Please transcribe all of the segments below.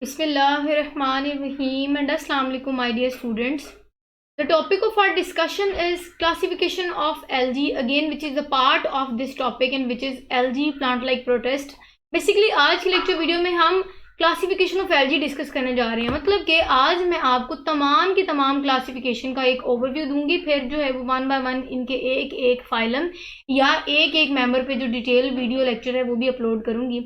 Bismillahirrahmanirrahim and Assalamu alaikum my dear students. The topic of our discussion is classification of algae again, which is a part of this topic and which is algae plant like protist. Basically आज की lecture video में हम classification of LG discuss करने जा रहे हैं। मतलब कि आज मैं आपको तमाम की तमाम क्लासिफिकेशन का एक ओवरव्यू दूंगी, फिर जो है वो वन बाय वन इनके एक एक फाइलम या एक एक मेंबर पे जो डिटेल वीडियो लेक्चर है वो भी अपलोड करूंगी।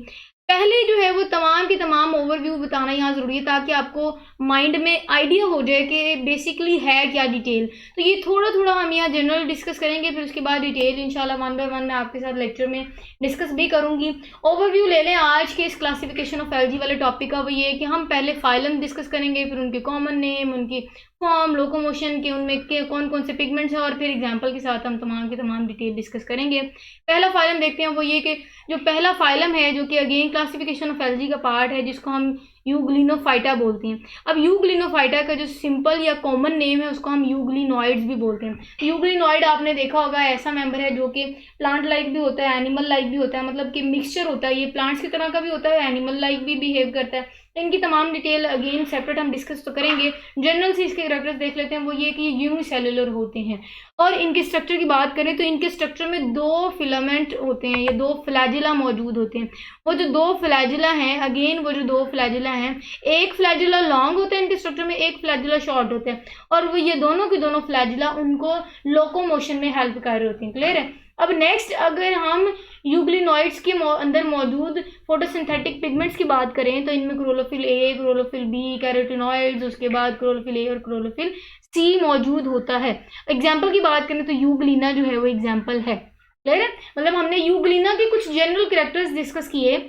पहले जो है वो तमाम की तमाम ओवरव्यू बताना यहाँ ज़रूरी है ताकि आपको माइंड में आइडिया हो जाए कि बेसिकली है क्या डिटेल। तो ये थोड़ा थोड़ा हम यहाँ जनरल डिस्कस करेंगे, फिर उसके बाद डिटेल इंशाल्लाह वन बाय वन मैं आपके साथ लेक्चर में डिस्कस भी करूँगी। ओवरव्यू ले लें आज के इस क्लासिफिकेशन ऑफ एलजी वाले टॉपिक का। वो ये है कि हम पहले फाइलम डिस्कस करेंगे, फिर उनके कॉमन नेम, उनकी फॉर्म, लोकोमोशन के उनमें के कौन कौन से पिगमेंट्स हैं, और फिर एग्जांपल के साथ हम तमाम की तमाम डिटेल डिस्कस करेंगे। पहला फाइलम देखते हैं। वो ये कि जो पहला फाइलम है जो कि अगेन क्लासिफिकेशन ऑफ एलजी का पार्ट है, जिसको हम यूग्लिनोफाइटा बोलते हैं। अब यूग्लिनोफाइटा का जो सिंपल या कॉमन नेम है उसको हम यूग्लिनॉइड्स भी बोलते हैं। यूग्लिनॉइड आपने देखा होगा ऐसा मेंबर है जो कि प्लांट लाइक भी होता है, एनिमल लाइक भी होता है, मतलब कि मिक्सचर होता है। ये प्लांट्स की तरह का भी होता है, एनिमल लाइक भी बिहेव करता है। इनकी तमाम डिटेल अगेन सेपरेट हम डिस्कस तो करेंगे। जनरल से इसके कैरेक्टर्स देख लेते हैं। वो ये कि यूनिसेलुलर होते हैं, और इनके स्ट्रक्चर की बात करें तो इनके स्ट्रक्चर में दो फिलामेंट होते हैं, ये दो फ्लैजिला मौजूद होते हैं। वो जो दो फ्लैजिला हैं, अगेन वो जो दो फ्लैजिला हैं, एक फ्लैजिला लॉन्ग होता है इनके स्ट्रक्चर में, एक फ्लैजिला शॉर्ट होता है, और वो ये दोनों के दोनों फ्लैजिला उनको लोकोमोशन में हेल्प कर रहे होते हैं। क्लियर है। अब नेक्स्ट अगर हम यूग्लिनॉइड्स के अंदर मौजूद फोटोसिंथेटिक पिगमेंट्स की बात करें तो इनमें chlorophyll A, chlorophyll B, carotenoids, उसके बाद क्लोरोफिल ए और क्लोरोफिल सी मौजूद होता है। एग्जाम्पल की बात करें तो यूग्लिना जो है वो एग्जाम्पल है। क्लियर है। मतलब हमने यूग्लिना के कुछ जनरल कैरेक्टर्स डिस्कस किए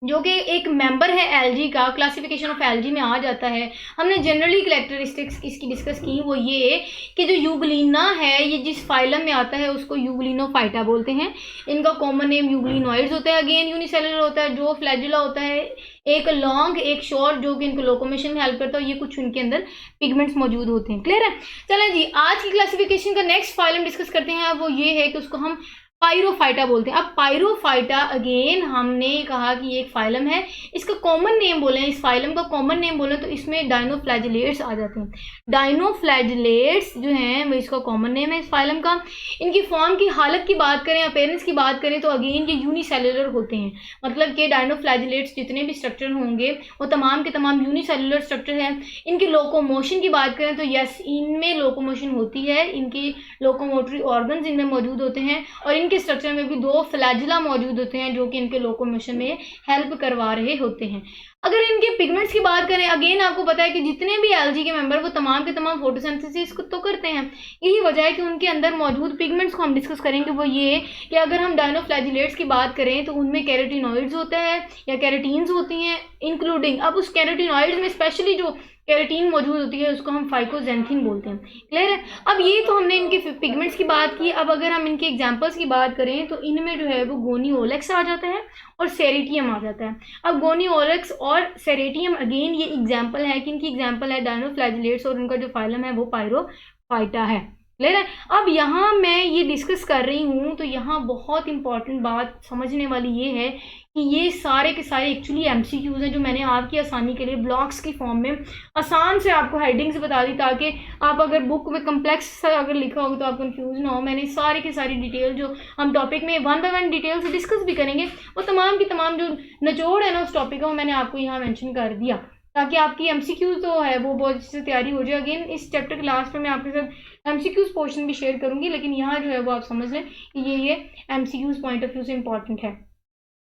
जो कि एक मेंबर है एलजी का, क्लासिफिकेशन ऑफ एलजी में आ जाता है। हमने जनरली कैरेक्टरिस्टिक्स इसकी डिस्कस की। वो ये कि जो यूग्लिना है ये जिस फाइलम में आता है उसको यूग्लिनोफाइटा बोलते हैं। इनका कॉमन नेम यूग्लिनॉइड्स होता है, अगेन यूनिसेलुलर होता है, जो फ्लैजुला होता है, एक लॉन्ग एक शॉर्ट, जो कि इनको लोकोमोशन में हेल्प करता है। ये कुछ उनके अंदर पिगमेंट्स मौजूद होते हैं। क्लियर है। चलें जी, आज की क्लासिफिकेशन का नेक्स्ट फाइलम डिस्कस करते हैं। वो ये है कि उसको हम पायरोफाइटा बोलते हैं। अब पायरोफाइटा अगेन हमने कहा कि ये एक फाइलम है, इसका कॉमन नेम बोले, इस फाइलम का कॉमन नेम बोले तो इसमें डायनोफ्लैजिलेट्स आ जाते हैं। डायनोफ्लैजिलेट्स जो हैं वो इसका कॉमन नेम है इस फाइलम का। इनकी फॉर्म की हालत की बात करें, अपीयरेंस की बात करें तो अगेन ये यूनिसेलुलर होते हैं। मतलब कि डायनोफ्लैजिलेट्स जितने भी स्ट्रक्चर होंगे वो तमाम के तमाम यूनिसेलुलर स्ट्रक्चर हैं। इनकी लोकोमोशन की बात करें तो यस, इनमें लोकोमोशन होती है, इनकी लोकोमोटरी ऑर्गन्स इनमें मौजूद होते हैं, और इनके स्ट्रक्चर में भी दो फ्लैजिला मौजूद होते हैं जो कि इनके लोकोमोशन में हेल्प करवा रहे होते हैं। अगर इनके पिगमेंट्स की बात करें, अगेन आपको पता है कि जितने भी एलजी के मेंबर वो तमाम के तमाम फोटोसिंथेसिस को तो करते हैं। यही वजह है कि उनके अंदर मौजूद पिगमेंट्स को हम डिस्कस करेंगे। वो ये कि अगर हम डायनोफ्लैजिलेट्स की बात करें तो उनमें कैरोटिनॉइड्स होता है या कैरोटीन्स होती हैं, इंक्लूडिंग अब उस कैरोटिनॉइड्स में स्पेशली जो कैरोटीन मौजूद होती है उसको हम फाइकोजेंथिन बोलते हैं। क्लियर है। अब ये तो हमने इनके पिगमेंट्स की बात की। अब अगर हम इनके एग्जांपल्स की बात करें तो इनमें जो है वो गोनिओलेक्स आ जाता है और सेरेटियम आ जाता है। अब गोनिओलेक्स और सेरेटियम अगेन ये एग्जाम्पल है कि इनकी एग्जाम्पल है डायनोफ्लैजिलेट्स, और उनका जो फाइलम है वो पायरोफाइटा है। क्लियर है। अब यहाँ मैं ये डिस्कस कर रही हूँ तो यहाँ बहुत इंपॉर्टेंट बात समझने वाली ये है कि ये सारे के सारे एक्चुअली एमसीक्यूज हैं जो मैंने आपकी आसानी के लिए ब्लॉक्स की फॉर्म में आसान से आपको हेडिंग्स बता दी, ताकि आप अगर बुक में कम्प्लेक्स अगर लिखा होगा तो आप कंफ्यूज ना हो। मैंने सारी की सारी डिटेल जो हम टॉपिक में वन बाय वन डिटेल से डिस्कस भी करेंगे, वो तमाम की तमाम जो निचोड़ है ना उस टॉपिक का वो मैंने आपको यहाँ मैंशन कर दिया, ताकि आपकी एमसीक्यूज तो है वो बहुत अच्छे से तैयारी हो जाए। अगेन इस चैप्टर के लास्ट में मैं आपके साथ एमसीक्यूज पोर्शन भी शेयर करूंगी, लेकिन यहाँ जो है वो आप समझ लें कि ये एमसीक्यूज पॉइंट ऑफ व्यू से इंपॉर्टेंट है।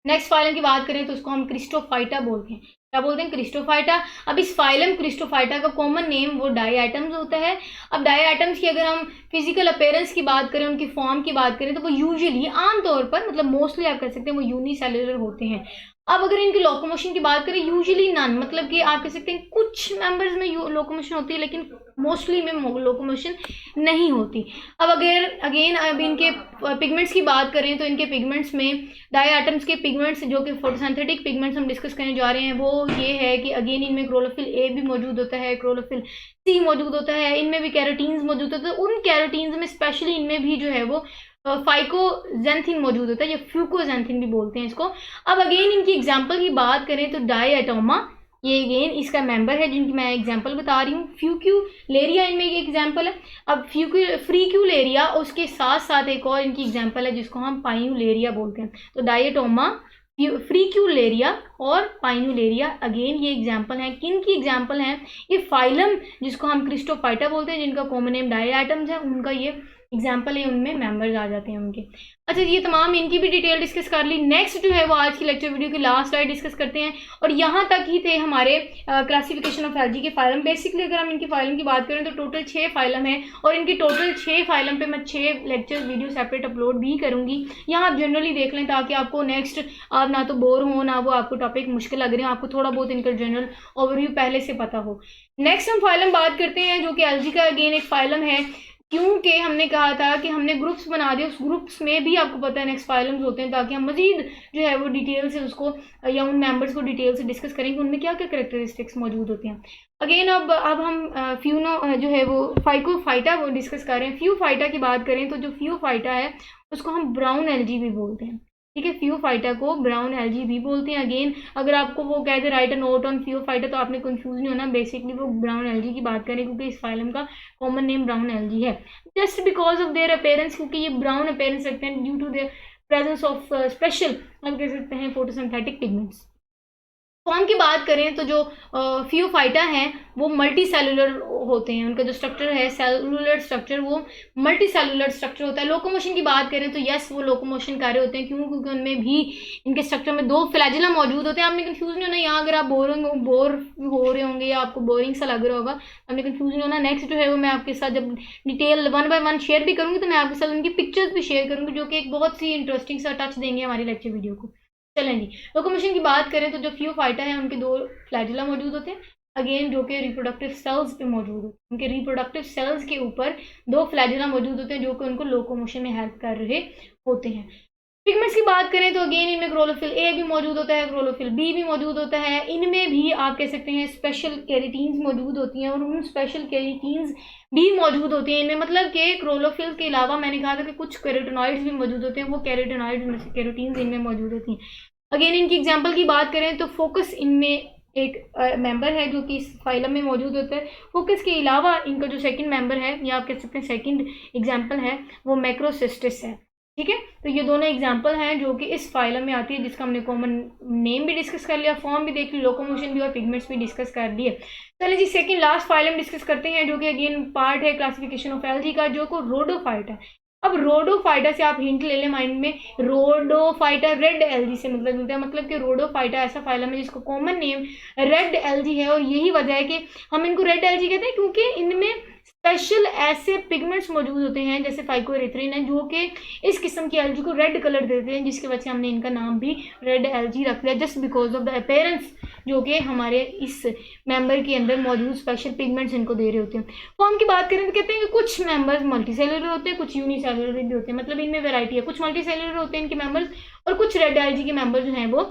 नेक्स्ट फाइलम की बात करें तो उसको हम क्रिस्टोफाइटा बोलते हैं। क्या बोलते हैं? क्रिस्टोफाइटा। अब इस फाइलम क्रिस्टोफाइटा का कॉमन नेम वो डाई आइटम्स होता है। अब डाई आइटम्स की अगर हम फिजिकल अपीयरेंस की बात करें, उनकी फॉर्म की बात करें तो वो यूजुअली आमतौर पर, मतलब मोस्टली आप कह सकते हैं वो यूनिसेलुलर होते हैं। अब अगर इनकी लोकोमोशन की बात करें, यूजुअली नन, मतलब कि आप कह सकते हैं कुछ मेंबर्स में लोकोमोशन होती है लेकिन मोस्टली में लोकोमोशन नहीं होती। अब अगर अगेन अब इनके पिगमेंट्स की बात करें तो इनके पिगमेंट्स में डाई आइटम्स के पिगमेंट्स जो कि फोटोसिंथेटिक पिगमेंट्स हम डिस्कस करने जा रहे हैं वो ये है कि अगेन इनमें क्लोरोफिल ए भी मौजूद होता है, क्लोरोफिल सी मौजूद होता है, इनमें भी कैरोटीन्स मौजूद होते हैं। उन कैरोटीन्स में स्पेशली इनमें भी जो है वो फाइकोजेंथिन मौजूद होता है, या फ्यूकोजेंथिन भी बोलते हैं इसको। अब अगेन इनकी एग्जाम्पल की बात करें तो डाई एटोमा, ये अगेन इसका मेंबर है जिनकी मैं एग्जांपल बता रही हूँ। फ्यूक्यूलेरिया इनमें ये एग्जांपल है। अब फ्रीक्यूलेरिया उसके साथ साथ एक और इनकी एग्जांपल है जिसको हम पाइनुलेरिया बोलते हैं। तो डायटोमा, फ्रीक्यूलेरिया और पाइनुलेरिया अगेन ये एग्जांपल हैं। किन की एग्जांपल हैं? ये फाइलम जिसको हम क्रिस्टोफाइटा बोलते हैं, जिनका कॉमन नेम डायटम्स है, उनका ये एग्जाम्पल है, उनमें मेंबर्स आ जाते हैं उनके। अच्छा, ये तमाम इनकी भी डिटेल डिस्कस कर ली। नेक्स्ट जो है वो आज की लेक्चर वीडियो की लास्ट स्लाइड डिस्कस करते हैं, और यहाँ तक ही थे हमारे क्लासिफिकेशन ऑफ एल्गी के फाइलम। बेसिकली अगर हम इनकी फाइलम की बात करें तो टोटल 6 फाइलम है, और इनकी टोटल 6 फाइलम पे मैं 6 लेक्चर वीडियो सेपरेट अपलोड भी करूँगी। यहाँ आप जनरली देख लें ताकि आपको नेक्स्ट आप ना तो बोर हो ना वो आपको टॉपिक मुश्किल लग रहे हैं, आपको थोड़ा बहुत इनका जनरल ओवरव्यू पहले से पता हो। नेक्स्ट हम फाइलम बात करते हैं जो कि एल्गी का अगेन एक फाइलम है, क्योंकि हमने कहा था कि हमने ग्रुप्स बना दिए, उस ग्रुप्स में भी आपको पता है नेक्स्ट फाइलम्स होते हैं, ताकि हम मजीद जो है वो डिटेल से उसको या उन मेंबर्स को डिटेल से डिस्कस करेंगे उनमें क्या क्या करेक्टरिस्टिक्स मौजूद होते हैं। अगेन अब हम फ्यूनो जो है वो फाइकोफाइटा वो डिस्कस कर रहे हैं। फ्यूफाइटा की बात करें तो जो फ्यूफाइटा है उसको हम ब्राउन एल्गी भी बोलते हैं, ठीक है। फ्यूफाइटा को ब्राउन एल्गी भी बोलते हैं। अगेन अगर आपको वो कहते राइट अ नोट ऑन फ्यूफाइटा तो आपने कंफ्यूज नहीं होना, बेसिकली वो ब्राउन एल्गी की बात करें क्योंकि इस फाइलम का कॉमन नेम ब्राउन एल्गी है, just because of their appearance, क्योंकि ये ब्राउन अपीयरेंस रखते हैं due to their presence of special आप कह सकते हैं फोटोसिंथेटिक पिगमेंट्स। फॉर्म की बात करें तो जो फ्यूफाइटा हैं वो मल्टी सेलुलर होते हैं, उनका जो स्ट्रक्चर है सेलुलर स्ट्रक्चर वो मल्टी सेलुलर स्ट्रक्चर होता है। लोकोमोशन की बात करें तो यस वो लोकोमोशन कर रहे होते हैं, क्यों? क्योंकि उनमें भी इनके स्ट्रक्चर में 2 फ्लैजिला मौजूद होते हैं। आपने कंफ्यूज नहीं होना यहाँ, अगर आप बोर हो रहे होंगे या आपको बोरिंग सा लग रहा होगा, आपने कंफ्यूज नहीं होना। नेक्स्ट जो है वो मैं आपके साथ जब डिटेल 1 बाय 1 शेयर भी करूँगी तो मैं आपके साथ उनकी पिक्चर्स भी शेयर करूँगी जो कि एक बहुत सी इंटरेस्टिंग सा टच देंगे हमारी लेक्चर वीडियो को। चलें जी, लोकोमोशन की बात करें तो जो फ्यूफाइटा है उनके 2 फ्लैजिला मौजूद होते हैं, अगेन जो कि रिप्रोडक्टिव सेल्स पे मौजूद होते हैं। उनके रिप्रोडक्टिव सेल्स के ऊपर 2 फ्लैजिला मौजूद होते हैं जो कि उनको लोकोमोशन में हेल्प कर रहे होते हैं। पिगमेंट्स की बात करें तो अगेन इनमें क्लोरोफिल ए भी मौजूद होता है, क्लोरोफिल बी भी मौजूद होता है। इनमें भी आप कह सकते हैं स्पेशल कैरोटीन्स मौजूद होती हैं, और उन स्पेशल कैरोटीन्स भी मौजूद होती हैं इनमें, मतलब कि क्लोरोफिल के अलावा मैंने कहा था कि कुछ कैरोटिनॉइड्स भी मौजूद होते हैं, वो कैरोटिनॉइड्स में से कैरोटीन्स इनमें मौजूद होती हैं। अगेन इनकी एग्जाम्पल की बात करें तो फोकस इनमें एक मेंबर है जो कि इस फाइलम में मौजूद होता है। फोकस के अलावा इनका जो सेकंड मेंबर है या आप कह सकते हैं सेकंड एग्जाम्पल है वो मैक्रोसिस्टिस है, ठीक है। तो ये दोनों एग्जाम्पल हैं जो कि इस फाइलम में आती है, जिसका हमने कॉमन नेम भी डिस्कस कर लिया, फॉर्म भी देख ली, लोकोमोशन भी और पिगमेंट्स भी डिस्कस कर लिए। चलिए जी सेकंड लास्ट फाइलम डिस्कस करते हैं जो कि अगेन पार्ट है क्लासिफिकेशन ऑफ एल्गी का, जो को रोडोफाइटा है। अब रोडोफाइटा से आप हिंट ले लें माइंड में, रोडोफाइटा रेड एल्गी से मतलब मिलता है, मतलब कि रोडोफाइटा ऐसा फाइलम है जिसको कॉमन नेम रेड एल्गी है, और यही वजह है कि हम इनको रेड एल्गी कहते हैं क्योंकि इनमें स्पेशल ऐसे पिगमेंट्स मौजूद होते हैं जैसे फाइकोएरिथ्रिन है जो कि इस किस्म की एल्गी को रेड कलर देते हैं, जिसकी वजह से हमने इनका नाम भी रेड एल्गी रख दिया, just because of the appearance जो कि हमारे इस मेंबर के अंदर मौजूद स्पेशल पिगमेंट्स इनको दे रहे होते हैं। फॉर्म की बात करें तो कहते हैं कि कुछ मेंबर्स मल्टी सेलुलर होते हैं, कुछ यूनिसेलुलर भी होते हैं, मतलब इनमें वैरायटी है, कुछ मल्टी सेलुलर होते हैं इनके मेंबर्स और कुछ रेड एल्गी के मेंबर्स जो हैं वो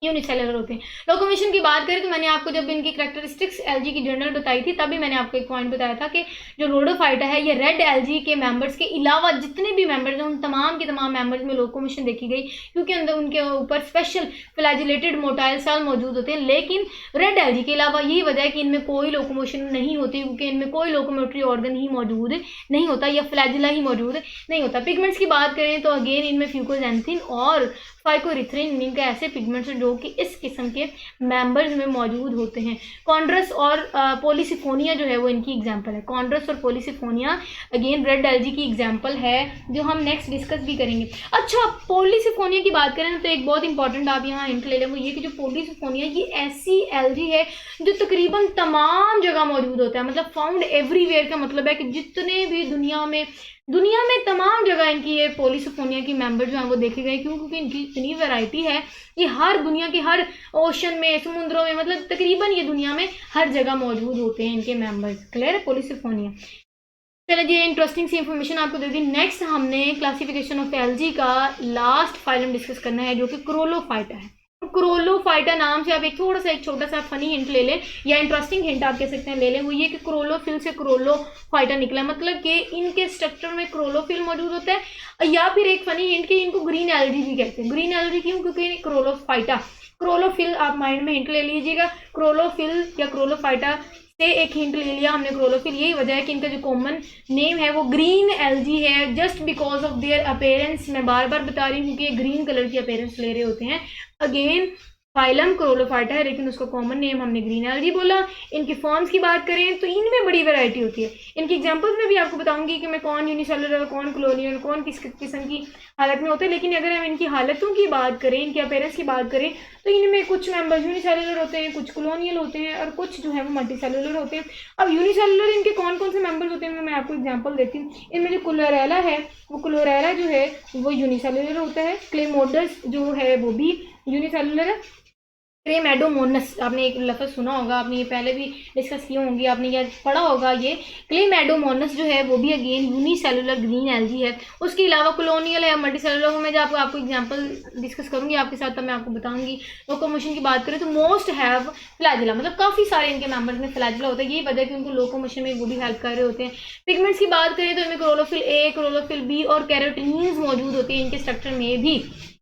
यूनिसेलुलर होते हैं। लोकोमोशन की बात करें तो मैंने आपको जब इनकी कैरेक्टरिस्टिक्स एल्गी की जनरल बताई थी तभी मैंने आपको एक पॉइंट बताया था कि जो रोडोफाइटा है ये रेड एल्गी के मेंबर्स के अलावा जितने भी मेंबर्स हैं उन तमाम के तमाम मेंबर्स में लोकोमोशन देखी गई, क्योंकि अंदर उनके ऊपर स्पेशल फ्लैजिलेटेड मोटाइल सेल मौजूद होते हैं। लेकिन रेड एल्गी के अलावा यही वजह है कि इनमें कोई लोकोमोशन नहीं होती, क्योंकि इनमें कोई लोकोमोटरी ऑर्गन ही मौजूद नहीं होता या फ्लैजिला ही मौजूद नहीं होता। पिगमेंट्स की बात करें तो अगेन इनमें फ्यूकोजेंथिन और फाइकोरिथ्रिन इनके ऐसे पिगमेंट्स जो कि इस किस्म के मेंबर्स में मौजूद होते हैं। कॉन्ड्रस और पॉलीसिफोनिया जो है वो इनकी एग्जांपल है। कॉन्ड्रस और पॉलीसिफोनिया अगेन रेड एल्गी की एग्जांपल है जो हम नेक्स्ट डिस्कस भी करेंगे। अच्छा, पॉलीसिफोनिया की बात करें तो एक बहुत इंपॉर्टेंट आप यहाँ हिंट ले लें, वो ये कि जो पॉलीसिफोनिया ये ऐसी एल्गी है जो तकरीबन तमाम जगह मौजूद होता है, मतलब फाउंड एवरीवेयर का मतलब है कि जितने भी दुनिया में तमाम जगह इनकी ये पॉलीसिफोनिया की मेंबर जो हैं वो देखे गए। क्यों? क्योंकि इनकी इतनी वैरायटी है, ये हर दुनिया के हर ओशन में समुद्रों में मतलब तकरीबन ये दुनिया में हर जगह मौजूद होते हैं इनके मेंबर्स। क्लियर है? पॉलीसिफोनिया। चलिए जी इंटरेस्टिंग सी इंफॉर्मेशन आपको दे दी। नेक्स्ट हमने क्लासिफिकेशन ऑफ एल्गी का लास्ट फाइलम डिस्कस करना है जो कि क्रोलोफाइटा है। क्रोलोफाइटा नाम से आप एक छोटा सा फनी हिंट ले लें या इंटरेस्टिंग हिंट आप कह सकते हैं ले लें, वो ये कि क्रोलोफिल से क्रोलोफाइटा निकला, मतलब कि इनके स्ट्रक्चर में क्रोलोफिल मौजूद होता है। या फिर एक फनी हिंट कि इनको ग्रीन एल्गी भी कहते हैं। ग्रीन एल्गी क्यों? क्योंकि क्रोलोफाइटा क्रोलोफिल आप माइंड में हिंट ले लीजिएगा, क्रोलोफिल या क्रोलोफाइटा से एक हिंट ले लिया हमने क्रोलोफिल। यही वजह है कि इनका जो कॉमन नेम है वो ग्रीन एल्गी है, just because of there appearance. मैं बार बार बता रही हूँ क्योंकि ये ग्रीन कलर की अपेयरेंस ले रहे होते हैं। अगेन फाइलम क्रोलोफाइटा है, लेकिन उसका कॉमन नेम हमने ग्रीन एल्गी बोला। इनकी फॉर्म्स की बात करें तो इनमें बड़ी वैरायटी होती है। इनकी एग्जांपल्स में भी आपको बताऊंगी कि मैं कौन यूनिसेलुलर, कौन कॉलोनियल, कौन किस किस्म की हालत में होते हैं। लेकिन अगर हम इनकी हालतों की बात करें, इनके अपेयरेंस की बात करें, तो इनमें कुछ मेंबर्स यूनिसेलुलर होते हैं, कुछ कॉलोनियल होते हैं और कुछ जो है वो मल्टीसेलुलर होते हैं। अब यूनिसेलुलर इनके कौन कौन से मेंबर्स होते हैं मैं आपको एग्जांपल देती हूँ। इनमें जो क्लोरेला है, वो क्लोरेला जो है वो यूनिसेलुलर होता है। क्लेमोडस जो है वो भी यूनिसेलुलर है। क्लेमेडोमोनस, आपने एक लफ्ज़ सुना होगा, आपने ये पहले भी डिस्कस किए होंगे, आपने ये पढ़ा होगा। ये क्लेमेडोमोनस जो है वो भी अगेन यूनिसेलुलर ग्रीन एल्गी है। उसके अलावा कॉलोनियल है, मल्टी सेलुलर। मैं जब आपको एग्जांपल डिस्कस करूंगी आपके साथ, तब मैं आपको बताऊंगी। लोकोमोशन की बात करें तो मोस्ट हैव फ्लैजिला, मतलब काफ़ी सारे इनके मेंबर्स में फ्लैजिला होता है। यही वजह है कि उनको लोकोमोशन में वो भी हेल्प कर रहे होते हैं। पिगमेंट्स की बात करें तो इनमें क्लोरोफिल ए, क्लोरोफिल बी और कैरोटीन्स मौजूद होती है इनके स्ट्रक्चर में भी।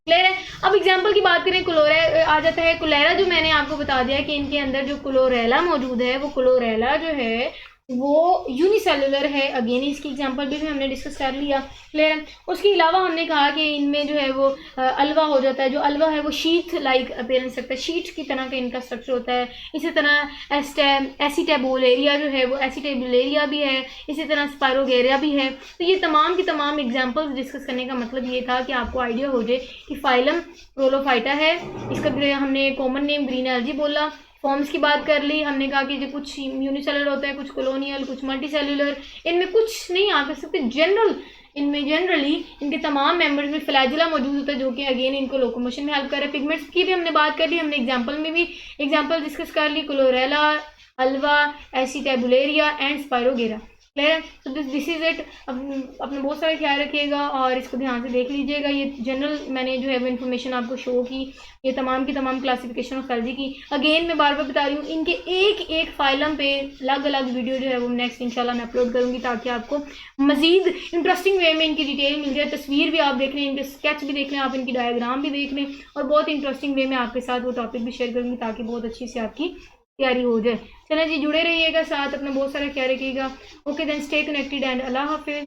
क्लियर है। अब एग्जांपल की बात करें, क्लोरा आ जाता है। क्लोरा जो मैंने आपको बता दिया कि इनके अंदर जो क्लोरेला मौजूद है, वो क्लोरेला जो है वो यूनिसेलुलर है। अगेन इसकी एग्जांपल भी हमने डिस्कस कर लिया। क्लियर है। उसके अलावा हमने कहा कि इनमें जो है वो अल्वा हो जाता है। जो अल्वा है वो शीट लाइक अपीयरेंस रखता है, शीट की तरह का इनका स्ट्रक्चर होता है। इसी तरह एसिटेबुलेरिया जो है वो एसिटेबुलेरिया भी है, इसी तरह स्पायरोगेरिया भी है। तो ये तमाम की तमाम एग्जाम्पल्स डिस्कस करने का मतलब ये था कि आपको आइडिया हो जाए कि फाइलम क्रोलोफाइटा है। इसका हमने कॉमन नेम ग्रीन एल्गी बोला। फॉर्म्स की बात कर ली, हमने कहा कि जो कुछ यूनिसेलुलर होता है, कुछ कॉलोनियल, कुछ मल्टीसेलुलर। इनमें कुछ नहीं आप कह सकते जनरल, इनमें जनरली इनके तमाम मेंबर्स में फ्लैजिला मौजूद होता है, जो कि अगेन इनको लोकोमोशन में हेल्प कर रहा है। पिगमेंट्स की भी हमने बात कर ली, हमने एग्जांपल में भी एग्जांपल डिस्कस कर ली, chlorella, ulva, acetabularia and spirogyra. Clear है। तो दिस इज इट। अपना बहुत सारा ख्याल रखिएगा और इसको ध्यान से देख लीजिएगा। ये जनरल मैंने जो है वो इन्फॉर्मेशन आपको शो की, ये तमाम की तमाम क्लासिफिकेशन ऑफ एल्गी की। अगेन मैं बार बार बता रही हूँ, इनके एक एक फाइलम पे अलग अलग वीडियो जो है वो नेक्स्ट इंशाल्लाह मैं अपलोड करूँगी, ताकि आपको मजीद इंटरेस्टिंग वे में इनकी डिटेल मिल जाए। तस्वीर भी आप देख लें, इनके स्केच भी देख लें, आप इनकी डायग्राम भी देख लें, और बहुत इंटरेस्टिंग वे में आपके साथ वो टॉपिक भी शेयर करूँगी, ताकि बहुत अच्छी से आपकी तैयारी हो जाए। चलें जी, जुड़े रहिएगा साथ, अपना बहुत सारा ख्याल रखिएगा। Okay then, stay connected and अल्लाह हाफिज़।